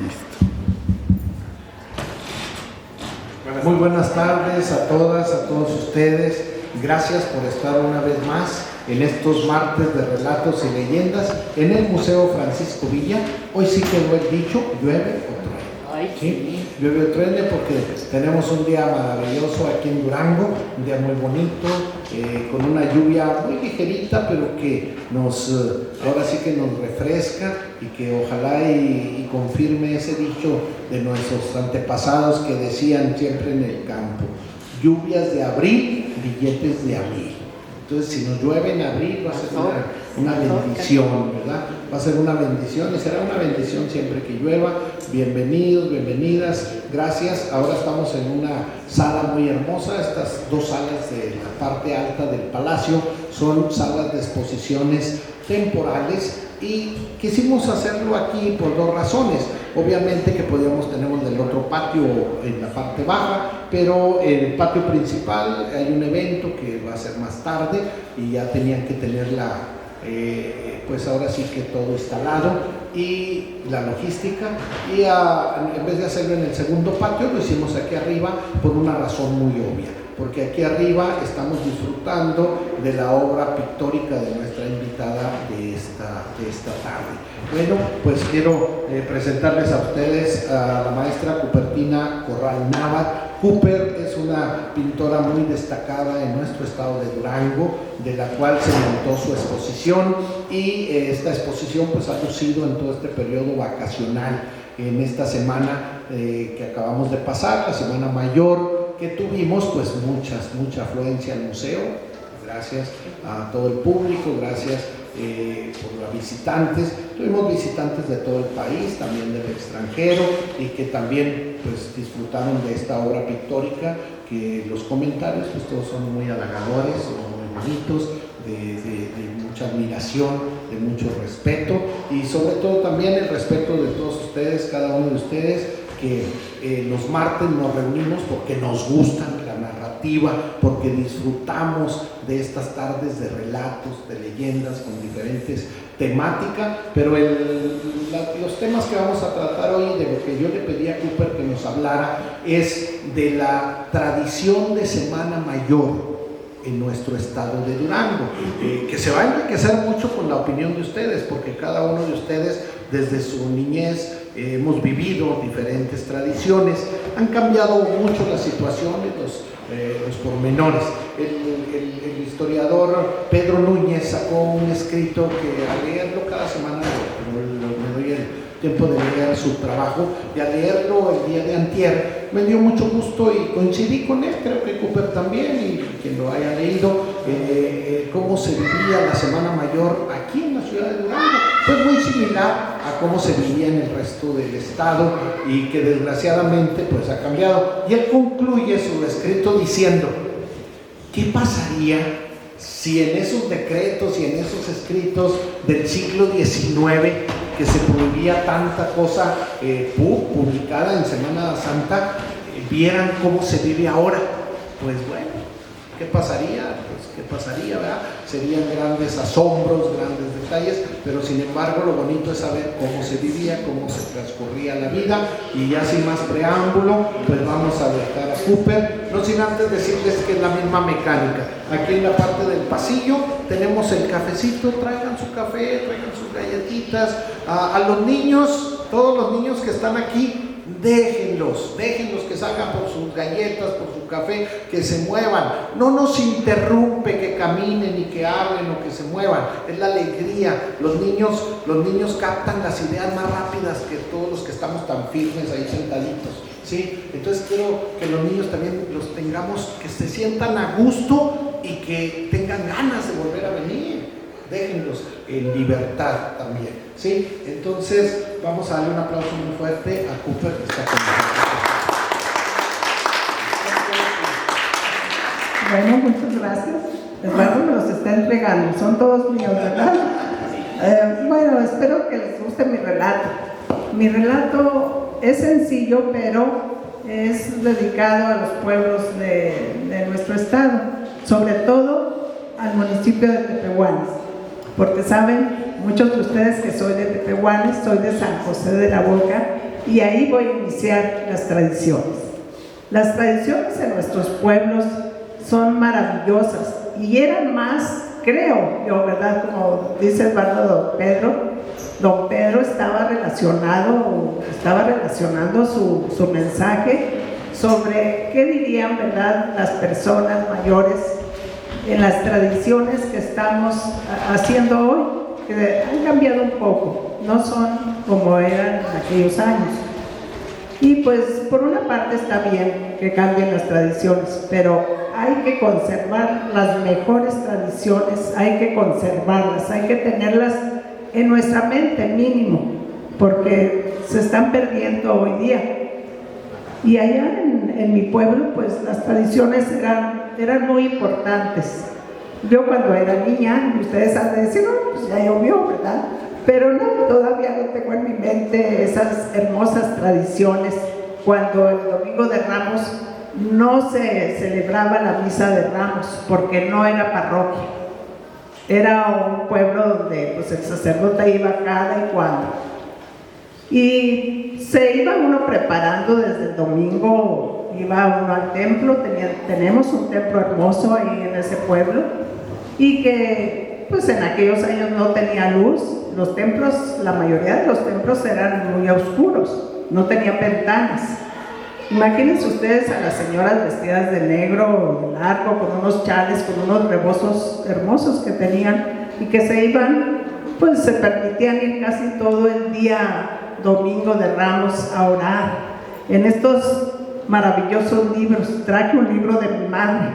Listo. Muy buenas tardes a todas, a todos ustedes. Gracias por estar una vez más en estos martes de relatos y leyendas en el Museo Francisco Villa. Hoy sí quedó el dicho, llueve o truene. ¿Sí? Llueve o truene porque tenemos un día maravilloso aquí en Durango, un día muy bonito, con una lluvia muy ligerita, pero que ahora sí que nos refresca y que ojalá y confirme ese dicho de nuestros antepasados que decían siempre en el campo: lluvias de abril, billetes de abril. Entonces, si nos llueve en abril, va a ser una bendición, ¿verdad? Va a ser una bendición y será una bendición siempre que llueva. Bienvenidos, bienvenidas, gracias. Ahora estamos en una sala muy hermosa. Estas dos salas de la parte alta del palacio son salas de exposiciones temporales y quisimos hacerlo aquí por dos razones. Obviamente que tenemos del otro patio en la parte baja, pero en el patio principal hay un evento que va a ser más tarde y ya tenían que tenerla, pues ahora sí que todo instalado y la logística, y en vez de hacerlo en el segundo patio lo hicimos aquí arriba por una razón muy obvia, porque aquí arriba estamos disfrutando de la obra pictórica de nuestra invitada de esta tarde. Bueno, pues quiero presentarles a ustedes a la maestra Cupertina Corral Nava. Cooper es una pintora muy destacada en nuestro estado de Durango, de la cual se montó su exposición, y esta exposición pues ha lucido en todo este periodo vacacional, en esta semana que acabamos de pasar, la Semana Mayor, que tuvimos pues mucha afluencia al museo. Gracias a todo el público, gracias por los visitantes. Tuvimos visitantes de todo el país, también del extranjero, y que también pues disfrutaron de esta obra pictórica, que los comentarios pues todos son muy halagadores, son muy bonitos, de mucha admiración, de mucho respeto, y sobre todo también el respeto de todos ustedes, cada uno de ustedes, que los martes nos reunimos porque nos gusta la narrativa, porque disfrutamos de estas tardes de relatos, de leyendas con diferentes temáticas, pero los temas que vamos a tratar hoy, de lo que yo le pedí a Cooper que nos hablara, es de la tradición de Semana Mayor en nuestro estado de Durango, que se va a enriquecer mucho con la opinión de ustedes, porque cada uno de ustedes desde su niñez hemos vivido diferentes tradiciones. Han cambiado mucho las situaciones, los pormenores. El historiador Pedro Núñez sacó un escrito que al leerlo cada semana me doy el tiempo de leer su trabajo, y al leerlo el día de antier me dio mucho gusto y coincidí con él, creo que Cooper también, y quien lo haya leído, cómo se vivía la Semana Mayor aquí en la ciudad de Durango. Pues muy similar a cómo se vivía en el resto del estado, y que desgraciadamente pues ha cambiado. Y él concluye su escrito diciendo: ¿qué pasaría si en esos decretos y en esos escritos del siglo XIX, que se prohibía tanta cosa publicada en Semana Santa, vieran cómo se vive ahora? Pues bueno, ¿qué pasaría? Pues ¿qué pasaría, verdad? Serían grandes asombros, grandes detalles, pero sin embargo lo bonito es saber cómo se vivía, cómo se transcurría la vida. Y ya sin más preámbulo, pues vamos a dejar a Cooper, no sin antes decirles que es la misma mecánica. Aquí en la parte del pasillo tenemos el cafecito, traigan su café, traigan sus galletitas. A los niños, todos los niños que están aquí, déjenlos que salgan por sus galletas, por su café, que se muevan. No nos interrumpe que caminen y que hablen o que se muevan, es la alegría. Los niños captan las ideas más rápidas que todos los que estamos tan firmes ahí sentaditos, ¿sí? Entonces quiero que los niños también los tengamos, que se sientan a gusto y que tengan ganas de volver a venir. Déjenlos en libertad también, ¿sí? Entonces vamos a darle un aplauso muy fuerte a Cooper, que está con nosotros. Bueno, muchas gracias. El rato me los está entregando, son todos míos, ¿verdad? Bueno, espero que les guste mi relato. Mi relato es sencillo, pero es dedicado a los pueblos de nuestro estado, sobre todo al municipio de Tepehuanes, porque saben muchos de ustedes que soy de Tepehuanes, soy de San José de la Boca, y ahí voy a iniciar las tradiciones. Las tradiciones en nuestros pueblos son maravillosas y eran más, creo yo, ¿verdad? Como dice el hermano don Pedro estaba relacionando su mensaje sobre qué dirían, ¿verdad?, las personas mayores en las tradiciones que estamos haciendo hoy, que han cambiado un poco, no son como eran en aquellos años. Y pues por una parte está bien que cambien las tradiciones, pero hay que conservar las mejores tradiciones, hay que conservarlas, hay que tenerlas en nuestra mente mínimo, porque se están perdiendo hoy día. Y allá en mi pueblo, pues las tradiciones eran muy importantes. Yo cuando era niña, ustedes han de decir, no, pues ya llovió, ¿verdad? Pero no, todavía no tengo en mi mente esas hermosas tradiciones. Cuando el Domingo de Ramos no se celebraba la misa de Ramos, porque no era parroquia. Era un pueblo donde pues, el sacerdote iba cada y cuando. Y se iba uno preparando desde el domingo, iba uno al templo, tenemos un templo hermoso ahí en ese pueblo, y que pues en aquellos años no tenía luz. Los templos, la mayoría de los templos eran muy oscuros, no tenían ventanas. Imagínense ustedes a las señoras vestidas de negro, largo, con unos chales, con unos rebozos hermosos que tenían, y que se iban, pues se permitían ir casi todo el día Domingo de Ramos a orar en estos maravillosos libros. Traje un libro de mi madre,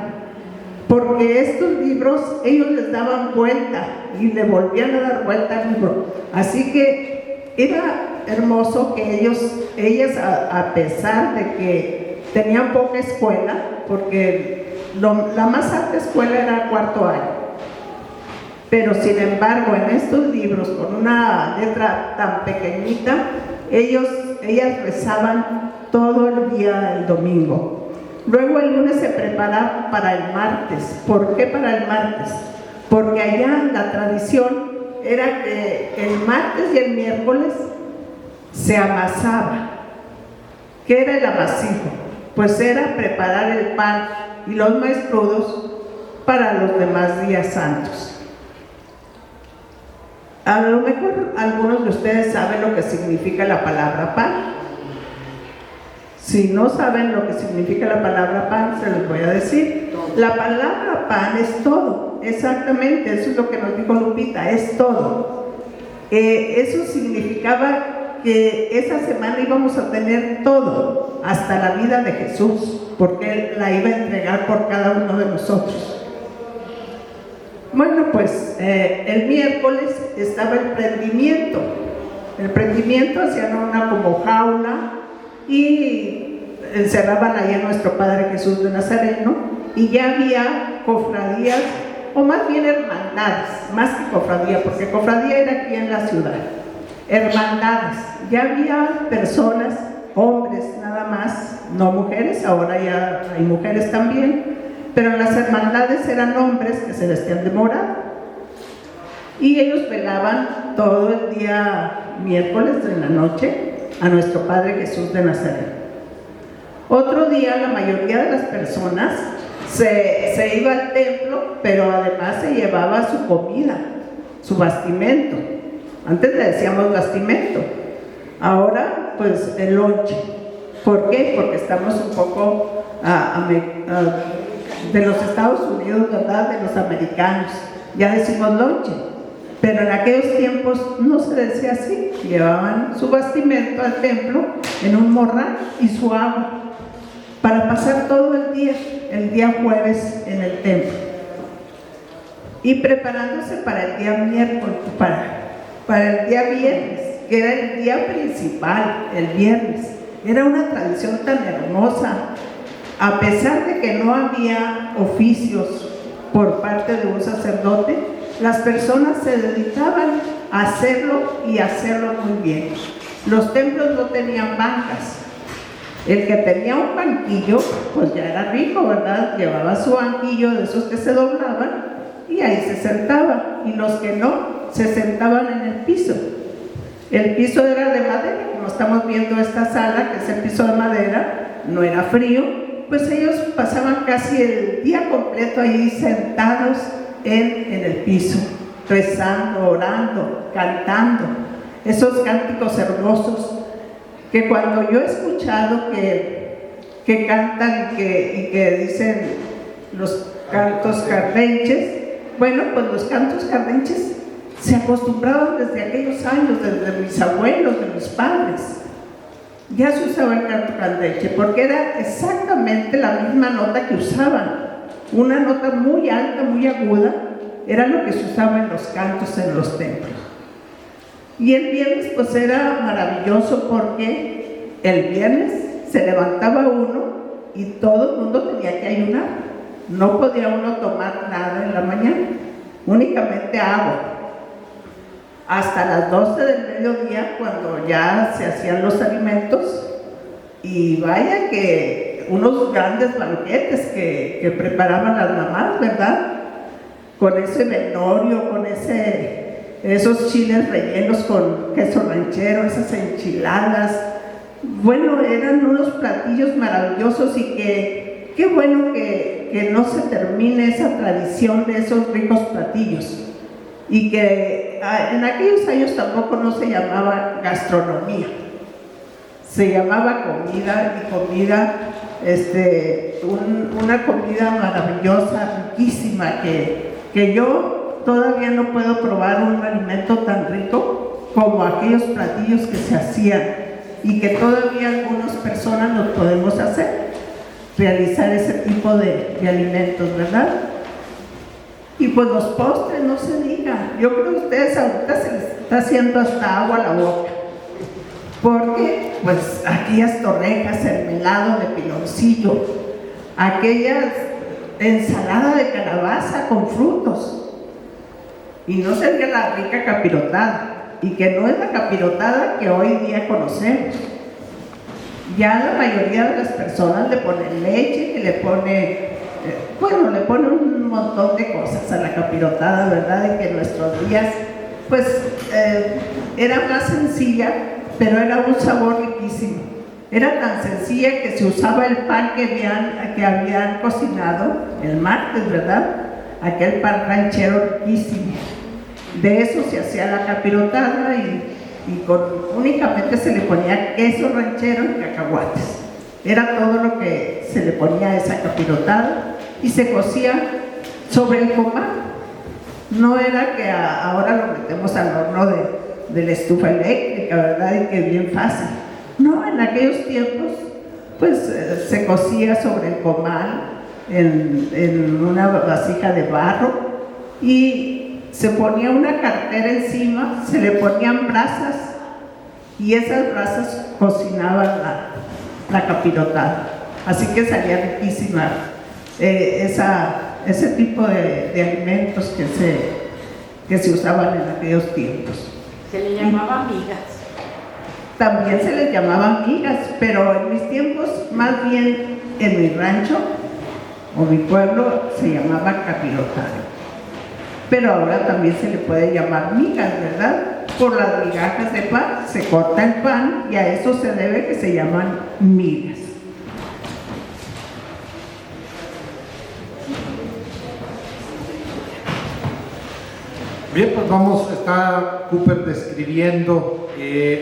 porque estos libros ellos les daban vuelta y le volvían a dar vuelta al libro, así que era hermoso que ellas a pesar de que tenían poca escuela, porque la más alta escuela era cuarto año, pero sin embargo en estos libros con una letra tan pequeñita, ellas rezaban todo el día el domingo. Luego el lunes se preparaban para el martes. ¿Por qué para el martes? Porque allá la tradición era que el martes y el miércoles se amasaba. ¿Qué era el amasijo? Pues era preparar el pan y los más crudos para los demás días santos. A lo mejor algunos de ustedes saben lo que significa la palabra pan. Si no saben lo que significa la palabra pan, se los voy a decir. La palabra pan es todo, exactamente, eso es lo que nos dijo Lupita, es todo. Eso significaba que esa semana íbamos a tener todo, hasta la vida de Jesús, porque Él la iba a entregar por cada uno de nosotros. Bueno, pues el miércoles estaba el prendimiento. El prendimiento hacían una como jaula y encerraban ahí a nuestro Padre Jesús de Nazareno, y ya había cofradías, o más bien hermandades, más que cofradía, porque cofradía era aquí en la ciudad. Hermandades, ya había personas, hombres nada más, no mujeres, ahora ya hay mujeres también, pero en las hermandades eran hombres que se vestían de morado, y ellos velaban todo el día miércoles en la noche a nuestro Padre Jesús de Nazaret. Otro día la mayoría de las personas se iba al templo, pero además se llevaba su comida, su bastimento. Antes le decíamos bastimento, ahora pues el lonche. ¿Por qué? Porque estamos un poco de los Estados Unidos, ¿verdad? De los americanos, ya decimos lonche, pero en aquellos tiempos no se decía así. Llevaban su bastimento al templo en un morral y su agua para pasar todo el día jueves en el templo, y preparándose para el día miércoles, para el día viernes, que era el día principal, el viernes. Era una tradición tan hermosa, a pesar de que no había oficios por parte de un sacerdote, las personas se dedicaban a hacerlo, y hacerlo muy bien. Los templos no tenían bancas. El que tenía un banquillo, pues ya era rico, ¿verdad? Llevaba su banquillo de esos que se doblaban y ahí se sentaba, y los que no, se sentaban en el piso. El piso era de madera, como estamos viendo esta sala, que es el piso de madera, no era frío, pues ellos pasaban casi el día completo ahí sentados en el piso, rezando, orando, cantando, esos cánticos hermosos que cuando yo he escuchado que cantan y que dicen los cantos cardenches, bueno, pues los cantos cardenches se acostumbraban desde aquellos años, desde mis abuelos, de mis padres. Ya se usaba el canto cardenche, porque era exactamente la misma nota que usaban, una nota muy alta, muy aguda, era lo que se usaba en los cantos en los templos. Y el viernes pues era maravilloso porque el viernes se levantaba uno y todo el mundo tenía que ayunar. No podía uno tomar nada en la mañana, únicamente agua. Hasta las 12 del mediodía, cuando ya se hacían los alimentos, y vaya que unos grandes banquetes que preparaban las mamás, ¿verdad? Con ese venorio, con esos chiles rellenos con queso ranchero, esas enchiladas. Bueno, eran unos platillos maravillosos y qué bueno que no se termine esa tradición de esos ricos platillos. Y que en aquellos años tampoco no se llamaba gastronomía, se llamaba comida, y comida, una comida maravillosa, riquísima, que yo todavía no puedo probar un alimento tan rico como aquellos platillos que se hacían y que todavía algunas personas los podemos hacer, realizar ese tipo de alimentos, ¿verdad? Y pues los postres, no se diga. Yo creo que a ustedes ahorita se les está haciendo hasta agua a la boca, porque pues aquellas torrejas, el melado de piloncillo, aquellas ensalada de calabaza con frutos, y no sería la rica capirotada, y que no es la capirotada que hoy día conocemos. Ya la mayoría de las personas le ponen leche, que le pone le pone un montón de cosas a la capirotada, ¿verdad? Y que en nuestros días, pues, era más sencilla, pero era un sabor riquísimo. Era tan sencilla que se usaba el pan que habían cocinado el martes, ¿verdad? Aquel pan ranchero riquísimo. De eso se hacía la capirotada y únicamente se le ponía queso ranchero y cacahuates. Era todo lo que se le ponía a esa capirotada y se cocía sobre el comal. No era que ahora lo metemos al horno de la estufa eléctrica, ¿verdad? Y que bien fácil. No, en aquellos tiempos pues se cocía sobre el comal en una vasija de barro y se ponía una cartera encima, se le ponían brasas y esas brasas cocinaban la capirotada. Así que salía riquísima ese tipo de alimentos que se usaban en aquellos tiempos. Se le llamaba migas. También se les llamaba migas, pero en mis tiempos, más bien en mi rancho o mi pueblo, se llamaba capirotada. Pero ahora también se le puede llamar migas, ¿verdad? Por las migajas de pan, se corta el pan y a eso se debe que se llaman migas. Bien, pues está Cooper describiendo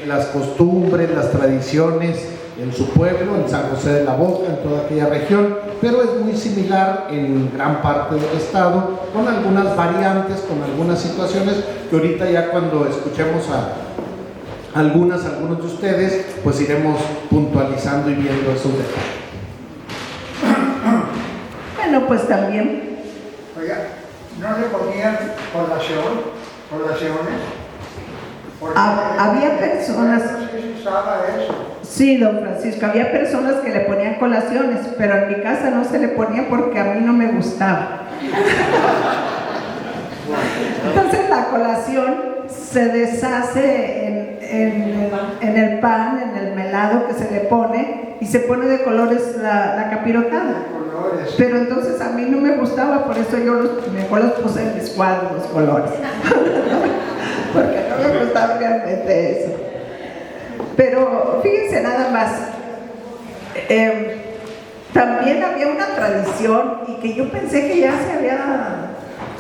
las costumbres, las tradiciones en su pueblo, en San José de la Boca, en toda aquella región, pero es muy similar en gran parte del estado, con algunas variantes, con algunas situaciones que ahorita ya cuando escuchemos a algunos de ustedes, pues iremos puntualizando y viendo esos detalles. Bueno, pues también. Oiga, ¿no le ponían colaciones? Había personas. Sí se usaba eso. Sí, don Francisco, había personas que le ponían colaciones, pero en mi casa no se le ponía porque a mí no me gustaba. Entonces la colación se deshace en el pan, en el melado que se le pone, y se pone de colores la capirotada. Pero entonces a mí no me gustaba, por eso yo mejor los puse en mis cuadros, los colores. Porque no me gustaba realmente eso. Pero fíjense nada más, también había una tradición y que yo pensé que ya se había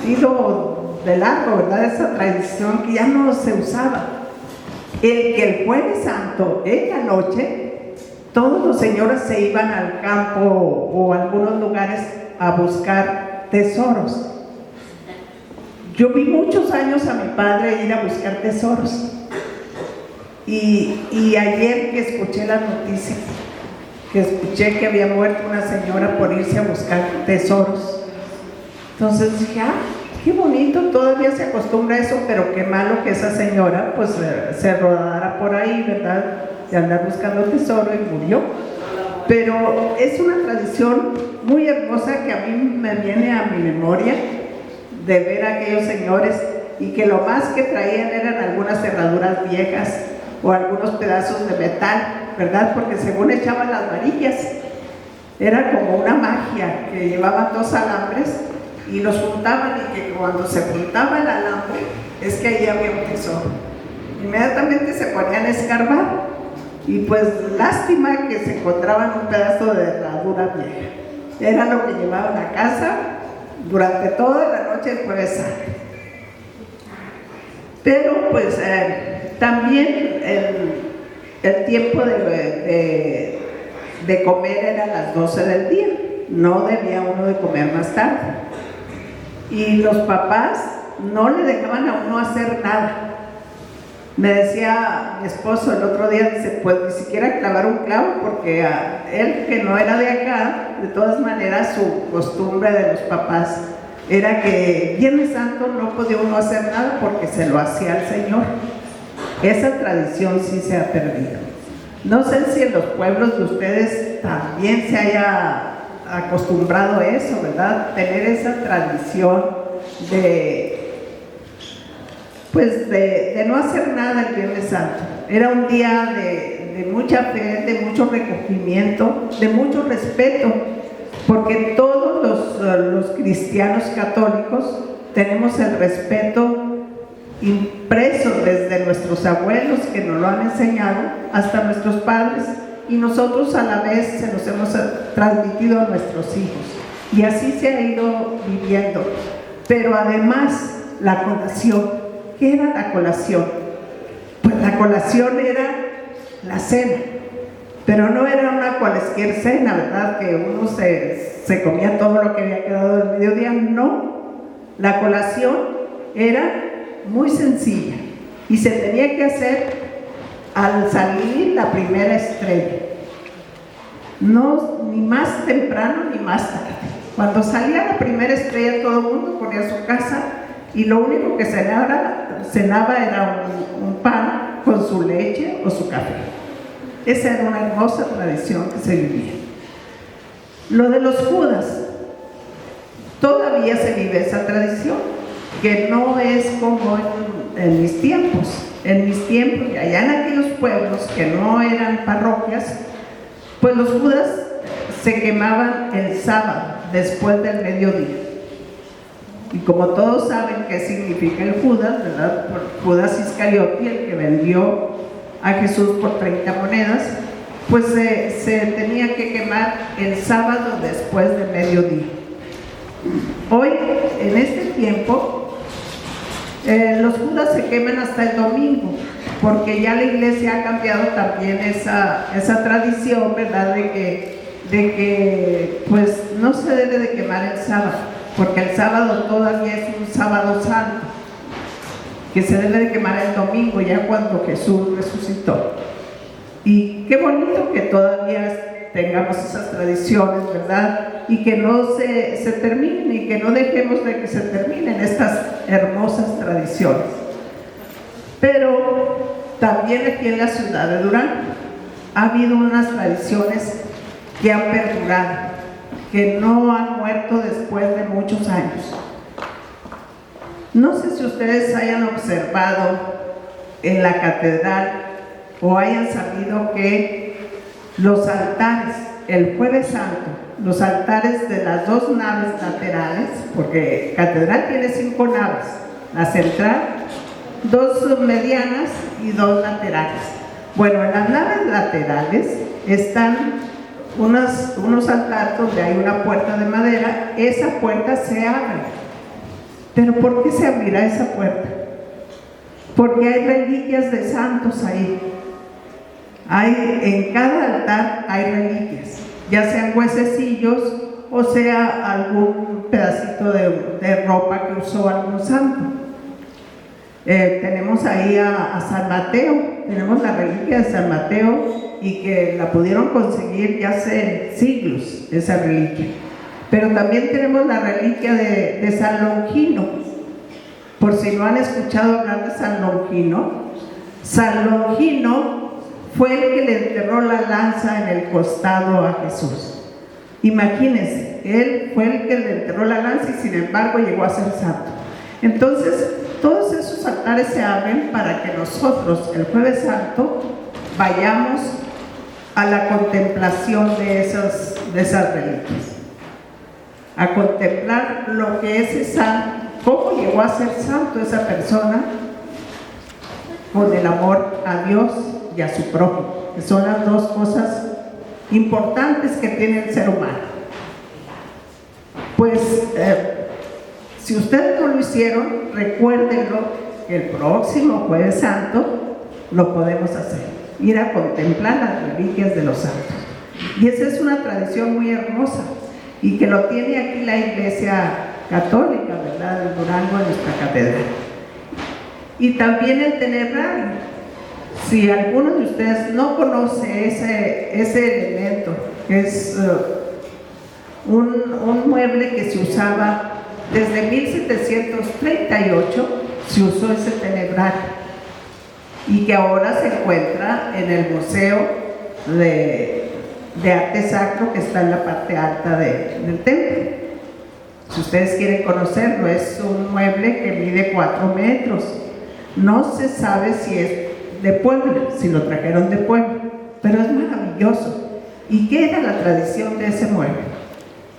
ido de largo, ¿verdad? Esa tradición que ya no se usaba. Que el Jueves Santo, en la noche, todos los señores se iban al campo o a algunos lugares a buscar tesoros. Yo vi muchos años a mi padre ir a buscar tesoros. Y ayer que escuché las noticias, que escuché que había muerto una señora por irse a buscar tesoros, entonces dije, qué bonito, todavía se acostumbra a eso, pero qué malo que esa señora pues se rodara por ahí, ¿verdad?, de andar buscando tesoro y murió. Pero es una tradición muy hermosa que a mí me viene a mi memoria de ver a aquellos señores y que lo más que traían eran algunas cerraduras viejas o algunos pedazos de metal, ¿verdad? Porque según echaban las varillas, era como una magia, que llevaban 2 alambres y los juntaban, y que cuando se juntaba el alambre es que ahí había un tesoro. Inmediatamente se ponían a escarbar y pues lástima que se encontraban un pedazo de herradura vieja. Era lo que llevaban a casa durante toda la noche del Jueves Santo. Pero pues también el tiempo de comer era a las 12 del día, no debía uno de comer más tarde. Y los papás no le dejaban a uno hacer nada. Me decía mi esposo el otro día, dice, pues ni siquiera clavar un clavo, porque él, que no era de acá, de todas maneras su costumbre de los papás era que Viernes Santo no podía uno hacer nada porque se lo hacía al Señor. Esa tradición sí se ha perdido. No sé si en los pueblos de ustedes también se haya acostumbrado a eso, ¿verdad? Tener esa tradición de no hacer nada el Viernes Santo. Era un día de mucha fe, de mucho recogimiento, de mucho respeto, porque todos los cristianos católicos tenemos el respeto impreso desde nuestros abuelos, que nos lo han enseñado, hasta nuestros padres, y nosotros a la vez se los hemos transmitido a nuestros hijos, y así se ha ido viviendo. Pero además, la colación. ¿Qué era la colación? Pues la colación era la cena, pero no era una cualquier cena, ¿verdad?, que uno se comía todo lo que había quedado del mediodía. No, la colación era muy sencilla y se tenía que hacer al salir la primera estrella, no ni más temprano ni más tarde. Cuando salía la primera estrella, todo el mundo ponía su casa y lo único que cenaba era un pan con su leche o su café. Esa era una hermosa tradición que se vivía. Lo de los Judas, todavía se vive esa tradición, que no es como en mis tiempos. En mis tiempos, y allá en aquellos pueblos que no eran parroquias, pues los Judas se quemaban el sábado, después del mediodía. Y como todos saben qué significa el Judas, ¿verdad? Judas Iscariote, el que vendió a Jesús por 30 monedas, pues se tenía que quemar el sábado después del mediodía. Hoy, en este tiempo, los Judas se queman hasta el domingo, porque ya la iglesia ha cambiado también esa tradición, ¿verdad?, de que pues no se debe de quemar el sábado, porque el sábado todavía es un sábado santo, que se debe de quemar el domingo, ya cuando Jesús resucitó. Y qué bonito que todavía tengamos esas tradiciones, ¿verdad? Y que no se terminen, y que no dejemos de que se terminen estas hermosas tradiciones. Pero también aquí en la ciudad de Durango ha habido unas tradiciones que han perdurado, que no han muerto después de muchos años. No sé si ustedes hayan observado en la catedral o hayan sabido que los altares, el Jueves Santo, los altares de las 2 naves laterales, porque catedral tiene 5 naves, la central 2 medianas y 2 laterales. Bueno, en las naves laterales están unos altares donde hay una puerta de madera. Esa puerta se abre. ¿Pero por qué se abrirá esa puerta? Porque hay reliquias de santos ahí. En cada altar hay reliquias, ya sean huesecillos o sea algún pedacito de ropa que usó algún santo. Tenemos ahí a San Mateo, tenemos la reliquia de San Mateo y que la pudieron conseguir ya hace siglos, esa reliquia. Pero también tenemos la reliquia de San Longino. Por si no han escuchado hablar de San Longino fue el que le enterró la lanza en el costado a Jesús. Imagínense, él fue el que le enterró la lanza y sin embargo llegó a ser santo. Entonces, todos esos altares se abren para que nosotros, el Jueves Santo, vayamos a la contemplación de esas reliquias, a contemplar lo que es cómo llegó a ser santo esa persona, con el amor a Dios y a su prójimo, que son las dos cosas importantes que tiene el ser humano. Pues si ustedes no lo hicieron, recuérdenlo, que el próximo Jueves Santo lo podemos hacer, ir a contemplar las reliquias de los santos. Y esa es una tradición muy hermosa y que lo tiene aquí la Iglesia Católica, ¿verdad?, en Durango, en nuestra catedral. Y también el tenebrario. Si alguno de ustedes no conoce ese elemento, que es un mueble que se usaba desde 1738, se usó ese tenebrario y que ahora se encuentra en el Museo de Arte Sacro, que está en la parte alta del templo. Si ustedes quieren conocerlo, es un mueble que mide 4 metros. No se sabe si es de Puebla, si lo trajeron de Puebla, pero es maravilloso. ¿Y qué era la tradición de ese mueble?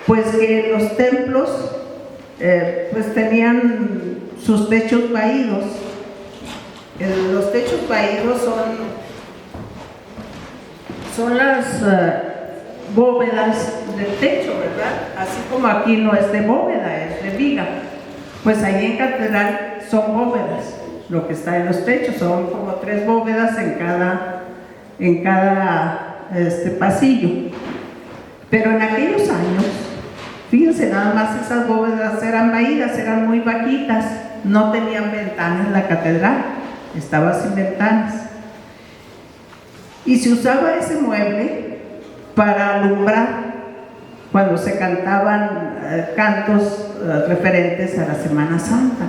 Pues que los templos pues tenían sus techos vaídos. Los techos vaídos son las bóvedas del techo, ¿verdad? Así como aquí no es de bóveda, es de viga. Pues ahí en catedral son bóvedas. Lo que está en los techos son como 3 bóvedas en cada pasillo. Pero en aquellos años, fíjense nada más, esas bóvedas eran vaídas, eran muy bajitas, no tenían ventanas en la catedral, estaba sin ventanas. Y se usaba ese mueble para alumbrar cuando se cantaban cantos referentes a la Semana Santa.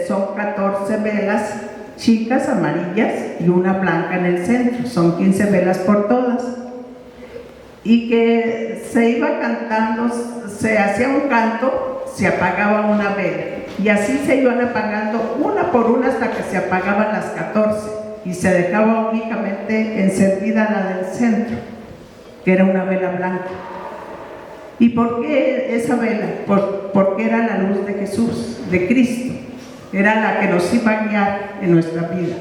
Son 14 velas chicas, amarillas, y una blanca en el centro. Son 15 velas por todas. Y que se iba cantando, se hacía un canto, se apagaba una vela. Y así se iban apagando una por una hasta que se apagaban las 14. Y se dejaba únicamente encendida la del centro, que era una vela blanca. ¿Y por qué esa vela? Porque era la luz de Jesús, de Cristo. Era la que nos iba a guiar en nuestra vida.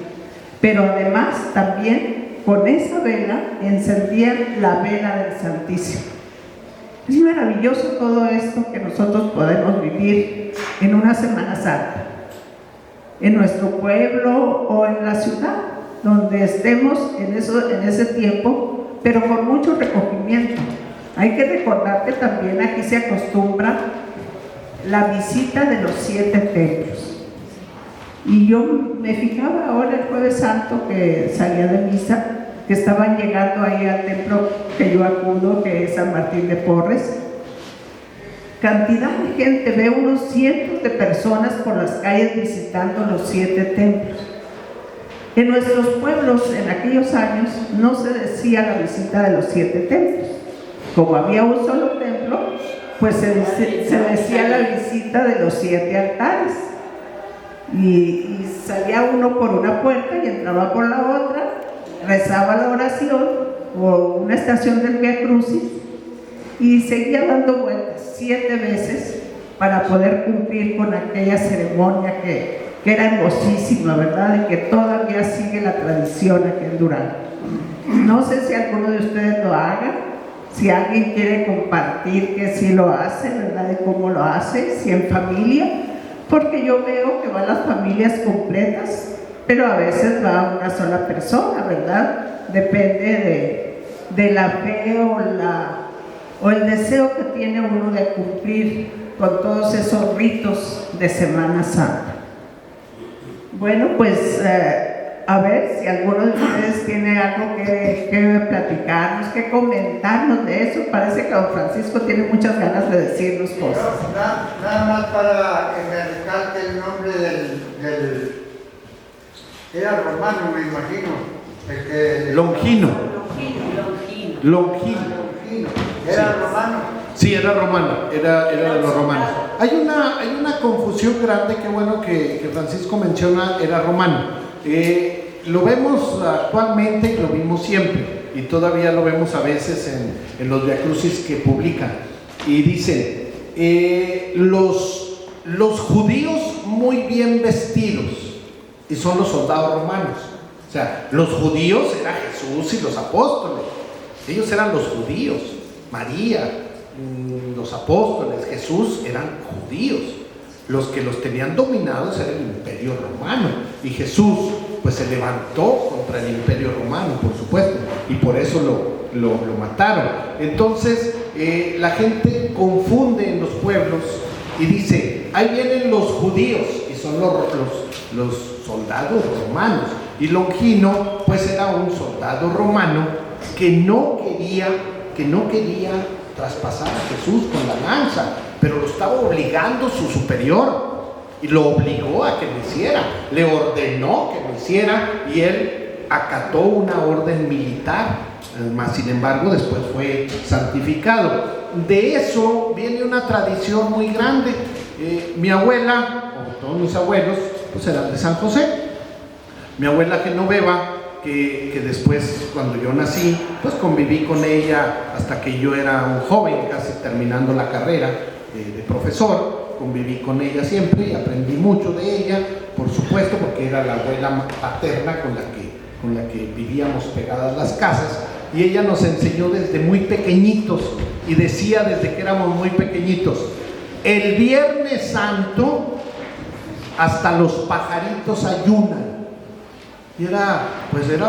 Pero además también con esa vela encendían la vela del Santísimo. Es maravilloso todo esto que nosotros podemos vivir en una Semana Santa, en nuestro pueblo o en la ciudad, donde estemos en ese tiempo, pero con mucho recogimiento. Hay que recordar que también aquí se acostumbra la visita de los 7 templos. Y yo me fijaba ahora el Jueves Santo que salía de misa, que estaban llegando ahí al templo que yo acudo, que es San Martín de Porres. Cantidad de gente, veo unos cientos de personas por las calles visitando los 7 templos. En nuestros pueblos, en aquellos años, no se decía la visita de los 7 templos. Como había un solo templo, pues se decía la visita de los 7 altares. Y salía uno por una puerta y entraba por la otra, rezaba la oración o una estación del Vía Crucis y seguía dando vueltas 7 veces para poder cumplir con aquella ceremonia que era hermosísima, ¿verdad? Y que todavía sigue la tradición aquí en Durango. No sé si alguno de ustedes lo haga, si alguien quiere compartir que sí lo hace, ¿verdad? De cómo lo hace, si en familia, porque yo veo que van las familias completas, pero a veces va una sola persona, ¿verdad? Depende de la fe o el deseo que tiene uno de cumplir con todos esos ritos de Semana Santa. Bueno, pues a ver si alguno de ustedes tiene algo que platicarnos, que comentarnos de eso. Parece que don Francisco tiene muchas ganas de decirnos cosas. Nada más para que me recalque el nombre del era romano, me imagino. Longino. Longino. ¿Era romano? Sí, era romano, era de los romanos. Hay una confusión grande, que bueno que Francisco menciona, era romano. Lo vemos actualmente y lo vimos siempre, y todavía lo vemos a veces en los viacrucis que publican. Y dicen, los judíos muy bien vestidos, y son los soldados romanos. O sea, los judíos eran Jesús y los apóstoles. Ellos eran los judíos. María, los apóstoles, Jesús eran judíos. Los que los tenían dominados era el imperio romano. Y Jesús, pues, se levantó contra el imperio romano, por supuesto. Y por eso lo mataron. Entonces, la gente confunde en los pueblos y dice, ahí vienen los judíos, y son los soldados romanos. Y Longino, pues, era un soldado romano que no quería traspasar a Jesús con la lanza, pero lo estaba obligando su superior, y lo obligó a que lo hiciera, le ordenó que lo hiciera, y él acató una orden militar, mas sin embargo después fue santificado. De eso viene una tradición muy grande. Mi abuela, como todos mis abuelos, pues eran de San José. Mi abuela Genoveva, que después, cuando yo nací, pues conviví con ella hasta que yo era un joven, casi terminando la carrera de profesor. Conviví con ella siempre y aprendí mucho de ella, por supuesto, porque era la abuela paterna con la que vivíamos pegadas las casas, y ella nos enseñó desde muy pequeñitos, y decía desde que éramos muy pequeñitos, el Viernes Santo hasta los pajaritos ayunan. Y era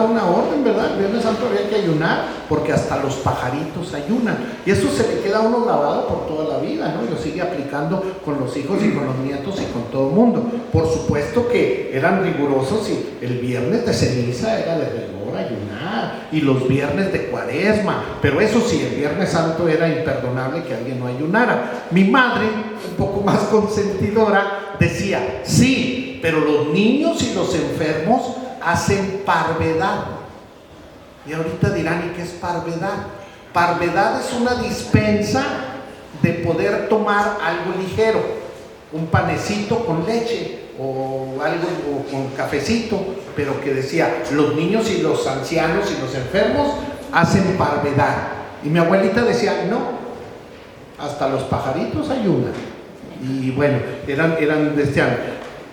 una orden, ¿verdad? El Viernes Santo había que ayunar, porque hasta los pajaritos ayunan. Y eso se le queda a uno grabado por toda la vida, ¿no? Y lo sigue aplicando con los hijos y con los nietos y con todo el mundo. Por supuesto que eran rigurosos, y el viernes de ceniza era de rigor ayunar, y los viernes de cuaresma. Pero eso sí, el Viernes Santo era imperdonable que alguien no ayunara. Mi madre, un poco más consentidora, decía, sí, pero los niños y los enfermos hacen parvedad. Y ahorita dirán, ¿y qué es parvedad? Parvedad es una dispensa de poder tomar algo ligero, un panecito con leche o algo con cafecito, pero que decía, los niños y los ancianos y los enfermos hacen parvedad. Y mi abuelita decía, no, hasta los pajaritos ayunan. Y bueno, eran de este año.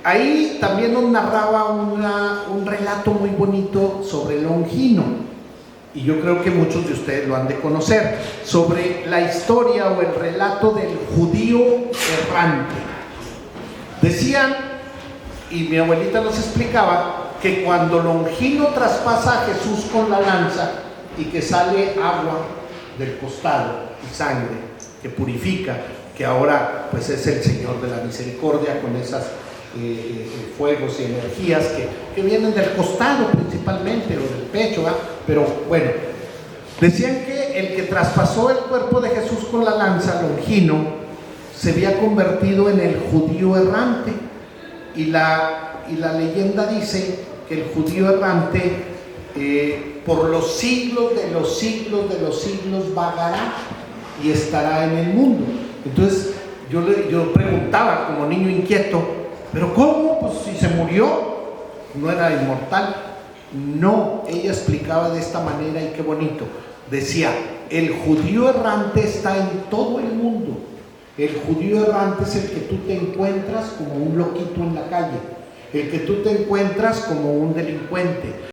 Ahí también nos narraba un relato muy bonito sobre Longino, y yo creo que muchos de ustedes lo han de conocer, sobre la historia o el relato del judío errante. Decían, y mi abuelita nos explicaba, que cuando Longino traspasa a Jesús con la lanza y que sale agua del costado y sangre que purifica, que ahora pues es el Señor de la Misericordia, con esas fuegos y energías que vienen del costado principalmente, o del pecho, ¿verdad? Pero bueno, decían que el que traspasó el cuerpo de Jesús con la lanza, Longino, se había convertido en el judío errante, y la leyenda dice que el judío errante por los siglos de los siglos de los siglos vagará y estará en el mundo. Entonces yo preguntaba como niño inquieto, ¿pero cómo? Pues si se murió, no era inmortal. No, ella explicaba de esta manera, y qué bonito. Decía, el judío errante está en todo el mundo. El judío errante es el que tú te encuentras como un loquito en la calle. el que tú te encuentras como un delincuente.